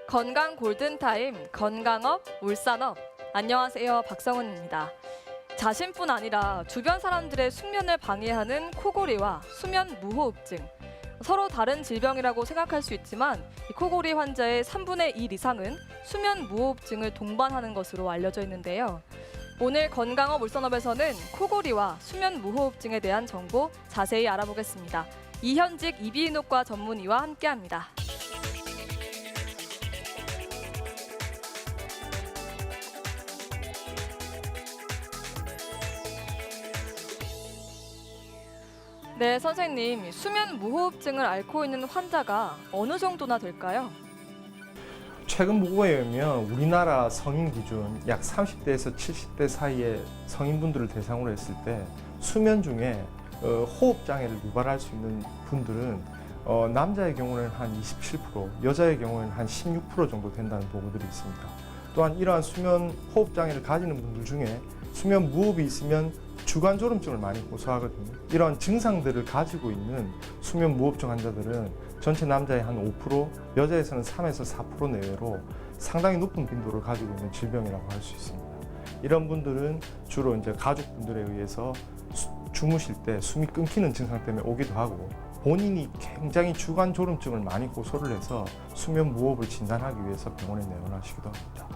건강 골든타임, 건강업, 울산업. 안녕하세요, 박성은입니다. 자신뿐 아니라 주변 사람들의 숙면을 방해하는 코골이와 수면 무호흡증. 서로 다른 질병이라고 생각할 수 있지만 이 코골이 환자의 3분의 1 이상은 수면 무호흡증을 동반하는 것으로 알려져 있는데요. 오늘 건강업 울산업에서는 코골이와 수면 무호흡증에 대한 정보 자세히 알아보겠습니다. 이현직 이비인후과 전문의와 함께합니다. 네, 선생님. 수면 무호흡증을 앓고 있는 환자가 어느 정도나 될까요? 최근 보고에 의하면 우리나라 성인 기준 약 30대에서 70대 사이의 성인분들을 대상으로 했을 때 수면 중에 호흡 장애를 유발할 수 있는 분들은 남자의 경우는 한 27%, 여자의 경우에는 한 16% 정도 된다는 보고들이 있습니다. 또한 이러한 수면 호흡 장애를 가지는 분들 중에 수면 무호흡이 있으면 주간 졸음증을 많이 호소하거든요. 이러한 증상들을 가지고 있는 수면 무호흡증 환자들은 전체 남자의 한 5%, 여자에서는 3에서 4% 내외로 상당히 높은 빈도를 가지고 있는 질병이라고 할 수 있습니다. 이런 분들은 주로 이제 가족분들에 의해서 주무실 때 숨이 끊기는 증상 때문에 오기도 하고 본인이 굉장히 주간 졸음증을 많이 호소를 해서 수면 무호흡을 진단하기 위해서 병원에 내원하시기도 합니다.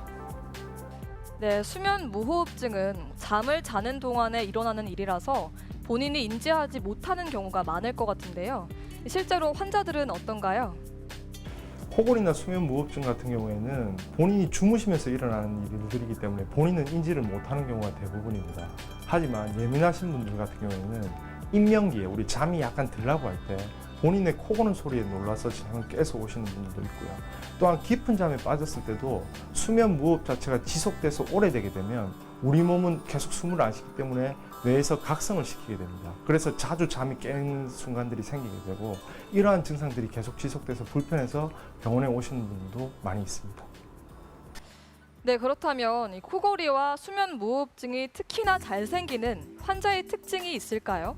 네, 수면 무호흡증은 잠을 자는 동안에 일어나는 일이라서 본인이 인지하지 못하는 경우가 많을 것 같은데요. 실제로 환자들은 어떤가요? 코골이나 수면 무호흡증 같은 경우에는 본인이 주무시면서 일어나는 일들이기 때문에 본인은 인지를 못하는 경우가 대부분입니다. 하지만 예민하신 분들 같은 경우에는 인명기에 우리 잠이 약간 들라고 할 때 본인의 코 고는 소리에 놀라서 잠을 깨서 오시는 분들도 있고요. 또한 깊은 잠에 빠졌을 때도 수면 무호흡 자체가 지속돼서 오래되게 되면 우리 몸은 계속 숨을 안 쉬기 때문에 뇌에서 각성을 시키게 됩니다. 그래서 자주 잠이 깨는 순간들이 생기게 되고 이러한 증상들이 계속 지속돼서 불편해서 병원에 오시는 분들도 많이 있습니다. 네, 그렇다면 이 코골이와 수면 무호흡증이 특히나 잘 생기는 환자의 특징이 있을까요?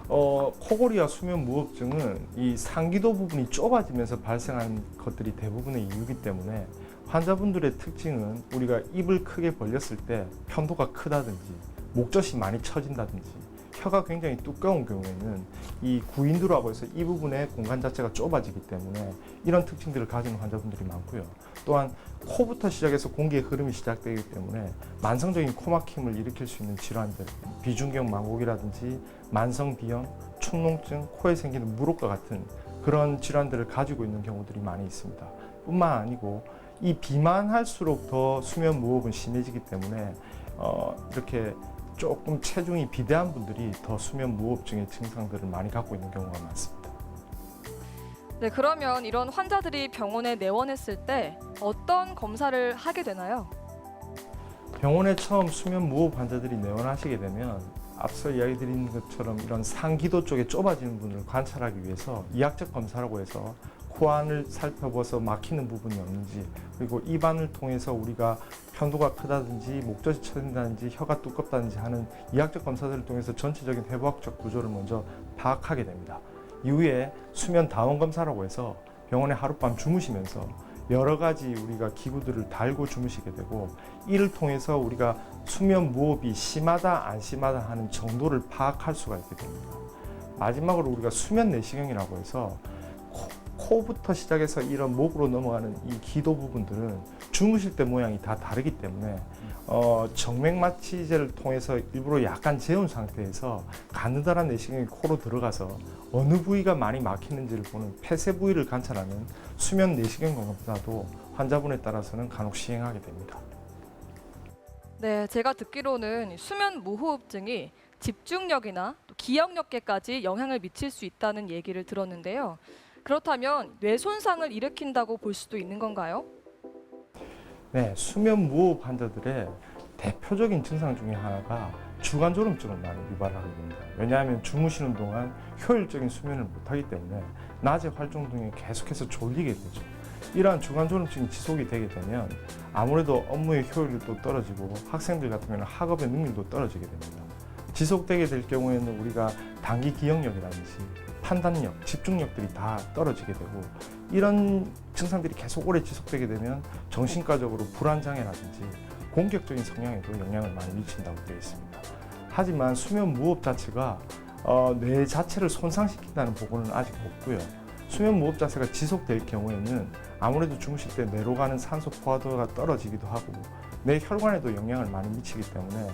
코골이와 수면 무호흡증은 이 상기도 부분이 좁아지면서 발생하는 것들이 대부분의 이유이기 때문에 환자분들의 특징은 우리가 입을 크게 벌렸을 때 편도가 크다든지 목젖이 많이 처진다든지 혀가 굉장히 두꺼운 경우에는 이 구인두라고 해서 이 부분의 공간 자체가 좁아지기 때문에 이런 특징들을 가지는 환자분들이 많고요. 또한 코부터 시작해서 공기의 흐름이 시작되기 때문에 만성적인 코막힘을 일으킬 수 있는 질환들, 비중격 망곡이라든지 만성비염, 촉농증, 코에 생기는 물혹과 같은 그런 질환들을 가지고 있는 경우들이 많이 있습니다. 뿐만 아니고 이 비만할수록 더 수면 무호흡은 심해지기 때문에 이렇게 조금 체중이 비대한 분들이 더 수면 무호흡증의 증상들을 많이 갖고 있는 경우가 많습니다. 네, 그러면 이런 환자들이 병원에 내원했을 때 어떤 검사를 하게 되나요? 병원에 처음 수면 무호흡 환자들이 내원하시게 되면 앞서 이야기 드린 것처럼 이런 상기도 쪽에 좁아지는 분을 관찰하기 위해서 이학적 검사라고 해서 코 안을 살펴봐서 막히는 부분이 없는지, 그리고 입안을 통해서 우리가 편도가 크다든지 목젖이 처진다든지 혀가 두껍다든지 하는 이학적 검사들을 통해서 전체적인 해부학적 구조를 먼저 파악하게 됩니다. 이후에 수면 다원 검사라고 해서 병원에 하룻밤 주무시면서 여러 가지 우리가 기구들을 달고 주무시게 되고 이를 통해서 우리가 수면 무호흡이 심하다 안 심하다 하는 정도를 파악할 수가 있게 됩니다. 마지막으로 우리가 수면 내시경이라고 해서 코부터 시작해서 이런 목으로 넘어가는 이 기도 부분들은 주무실 때 모양이 다 다르기 때문에 정맥마취제를 통해서 일부러 약간 재운 상태에서 가느다란 내시경이 코로 들어가서 어느 부위가 많이 막히는지를 보는 폐쇄 부위를 관찰하는 수면 내시경 검사도 환자분에 따라서는 간혹 시행하게 됩니다. 네, 제가 듣기로는 수면 무호흡증이 집중력이나 또 기억력계까지 영향을 미칠 수 있다는 얘기를 들었는데요. 그렇다면 뇌 손상을 일으킨다고 볼 수도 있는 건가요? 네, 수면 무호흡 환자들의 대표적인 증상 중에 하나가 주간 졸음증을 많이 유발하게 됩니다. 왜냐하면 주무시는 동안 효율적인 수면을 못하기 때문에 낮에 활동 중에 계속해서 졸리게 되죠. 이러한 주간 졸음증이 지속이 되게 되면 아무래도 업무의 효율도 떨어지고 학생들 같은 경우는 학업의 능률도 떨어지게 됩니다. 지속되게 될 경우에는 우리가 단기 기억력이라든지 판단력, 집중력들이 다 떨어지게 되고 이런 증상들이 계속 오래 지속되게 되면 정신과적으로 불안장애라든지 공격적인 성향에도 영향을 많이 미친다고 되어 있습니다. 하지만 수면 무호흡 자체가 뇌 자체를 손상시킨다는 보고는 아직 없고요. 수면 무호흡 자세가 지속될 경우에는 아무래도 주무실 때 뇌로 가는 산소 포화도가 떨어지기도 하고 뇌 혈관에도 영향을 많이 미치기 때문에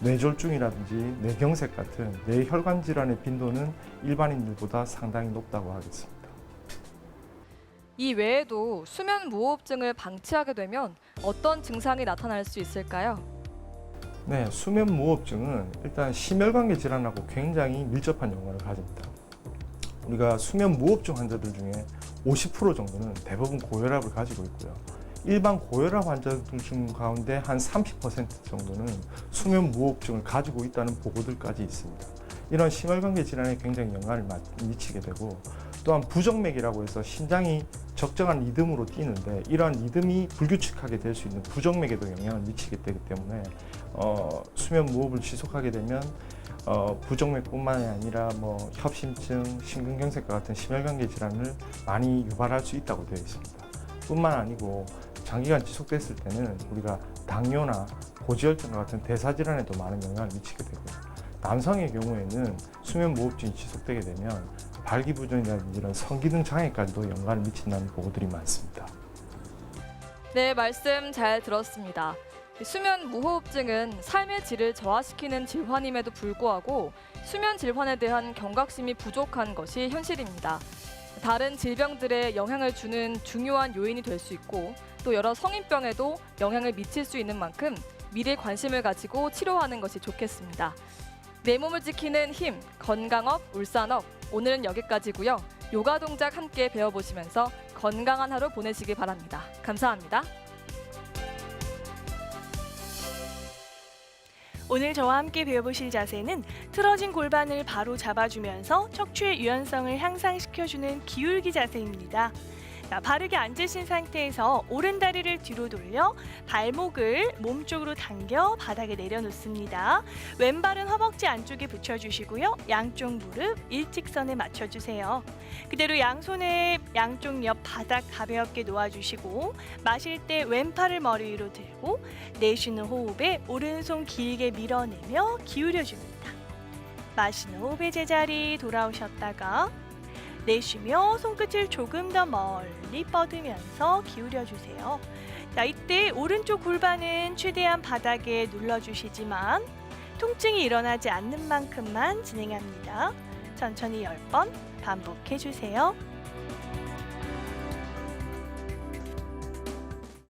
뇌졸중이라든지 뇌경색 같은 뇌혈관 질환의 빈도는 일반인들보다 상당히 높다고 하겠습니다. 이 외에도 수면 무호흡증을 방치하게 되면 어떤 증상이 나타날 수 있을까요? 네, 수면 무호흡증은 일단 심혈관계 질환하고 굉장히 밀접한 연관을 가집니다. 우리가 수면 무호흡증 환자들 중에 50% 정도는 대부분 고혈압을 가지고 있고요. 일반 고혈압 환자들 중 가운데 한 30% 정도는 수면 무호흡증을 가지고 있다는 보고들까지 있습니다. 이런 심혈관계 질환에 굉장히 영향을 미치게 되고 또한 부정맥이라고 해서 심장이 적정한 리듬으로 뛰는데 이러한 리듬이 불규칙하게 될 수 있는 부정맥에도 영향을 미치게 되기 때문에 수면 무호흡을 지속하게 되면 부정맥뿐만이 아니라 협심증, 심근경색과 같은 심혈관계 질환을 많이 유발할 수 있다고 되어 있습니다. 뿐만 아니고 장기간 지속됐을 때는 우리가 당뇨나 고지혈증과 같은 대사질환에도 많은 영향을 미치게 되고요. 남성의 경우에는 수면 무호흡증이 지속되게 되면 발기부전이라든지 이런 성기능 장애까지도 영향을 미친다는 보고들이 많습니다. 네, 말씀 잘 들었습니다. 수면 무호흡증은 삶의 질을 저하시키는 질환임에도 불구하고 수면 질환에 대한 경각심이 부족한 것이 현실입니다. 다른 질병들에 영향을 주는 중요한 요인이 될 수 있고 또 여러 성인병에도 영향을 미칠 수 있는 만큼 미리 관심을 가지고 치료하는 것이 좋겠습니다. 내 몸을 지키는 힘, 건강업, 울산업. 오늘은 여기까지고요. 요가 동작 함께 배워보시면서 건강한 하루 보내시기 바랍니다. 감사합니다. 오늘 저와 함께 배워보실 자세는 틀어진 골반을 바로 잡아주면서 척추의 유연성을 향상시켜주는 기울기 자세입니다. 자, 바르게 앉으신 상태에서 오른 다리를 뒤로 돌려 발목을 몸쪽으로 당겨 바닥에 내려놓습니다. 왼발은 허벅지 안쪽에 붙여주시고요. 양쪽 무릎 일직선에 맞춰주세요. 그대로 양손에 양쪽 옆 바닥 가볍게 놓아주시고 마실 때 왼팔을 머리 위로 들고 내쉬는 호흡에 오른손 길게 밀어내며 기울여줍니다. 마시는 호흡에 제자리 돌아오셨다가 내쉬며 손끝을 조금 더 멀리 뻗으면서 기울여주세요. 자, 이때 오른쪽 골반은 최대한 바닥에 눌러주시지만 통증이 일어나지 않는 만큼만 진행합니다. 천천히 10번 반복해주세요.